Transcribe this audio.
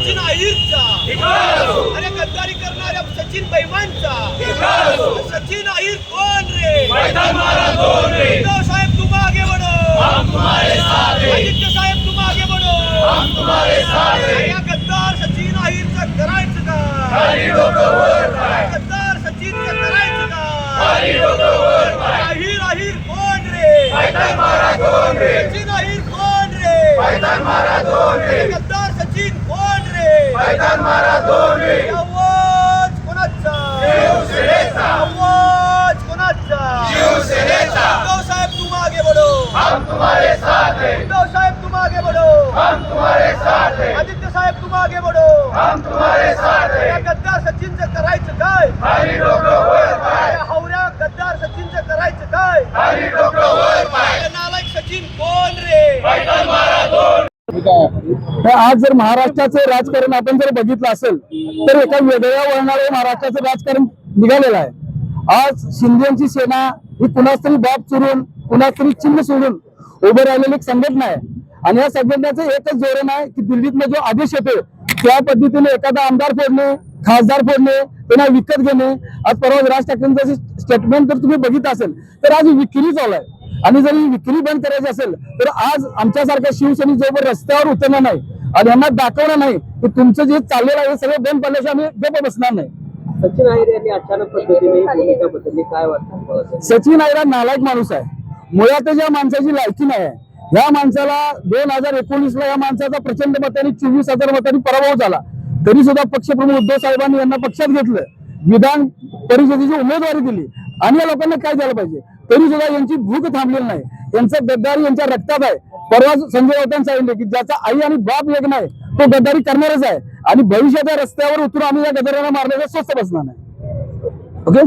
सचिन अहिरचा, अरे गद्दारी करणाऱ्या सचिन बैमानचा, सचिन अहिर कोण रे? उद्धव साहेब तुम आगे बढ़ो, आदित्य साहेब तुम आगे बढ़ो, या गद्दार सचिन अहिरचं करायचं का? गद्दार सचिनचं करायचं का? अहिर अहिर कोण रे? सचिन अहिर कोण रे? गद्दार सचिन कोण रे? आवाज कोणाचा? आवाज कोणाचा? उद्धव साहेब तुम आगे बढ़ो, उद्धव साहेब तुम आगे बढ़ो, आदित्य साहेब तुम आगे बढ़ो, या गद्दार सचिनचं करायचं काय? या हवऱ्या गद्दार सचिनचं करायचं काय? नालायक सचिन कोण रे? आज जर महाराष्ट्राचं राजकारण आपण जर बघितलं असेल तर एका वेगळ्या वळणारे महाराष्ट्राचं राजकारण निघालेलं आहे। आज शिंदेची सेना ही कुणाच तरी बाप चुरून कुणाच तरी चिन्ह सोडून उभं राहिलेली एक संघटना आहे आणि या संघटनेचं एकच धोरण आहे की दिल्लीतनं जो आदेश येतो त्या पद्धतीने एखादा आमदार फोडणे, खासदार फोडणे, त्यांना विकत घेणे। आज परवा राज ठाकरेंचं स्टेटमेंट जर तुम्ही बघितलं असेल तर आज विक्री चालू आहे आणि जर ही विक्री बंद करायची असेल तर आज आमच्यासारख्या शिवसैनिक जोवर रस्त्यावर उतरणार नाही आणि यांना दाखवणार नाही की तुमचं जे चाललेलं आहे हे सगळं बंद पडल्याशिवाय आम्ही गप्प बसणार नाही। सचिन अहिर यांनी अचानक पद्धतीने भूमिका बदलली, काय वाटतं? सचिन अहिर हा नालायक माणूस आहे, मुळातच या माणसाची लायकी नाही आहे। या माणसाला 2019ला या माणसाचा प्रचंड मतांनी 24,000 मतांनी पराभव झाला, तरी सुद्धा पक्षप्रमुख उद्धव साहेबांनी यांना पक्षात घेतलं, विधान परिषदेची उमेदवारी दिली आणि या लोकांना काय झालं पाहिजे तरी सुद्धा यांची भूक थांबलेली नाही। यांचं गद्दारी यांच्या रक्तात आहे। परवा संजय राऊतांनी सांगितले की ज्याचा आई आणि बाप एक नाही तो गद्दारी करणारच आहे आणि भविष्याच्या रस्त्यावर उतरून आम्ही या गद्दारांना मारण्याचा स्वस्त बसणार नाही। ओके।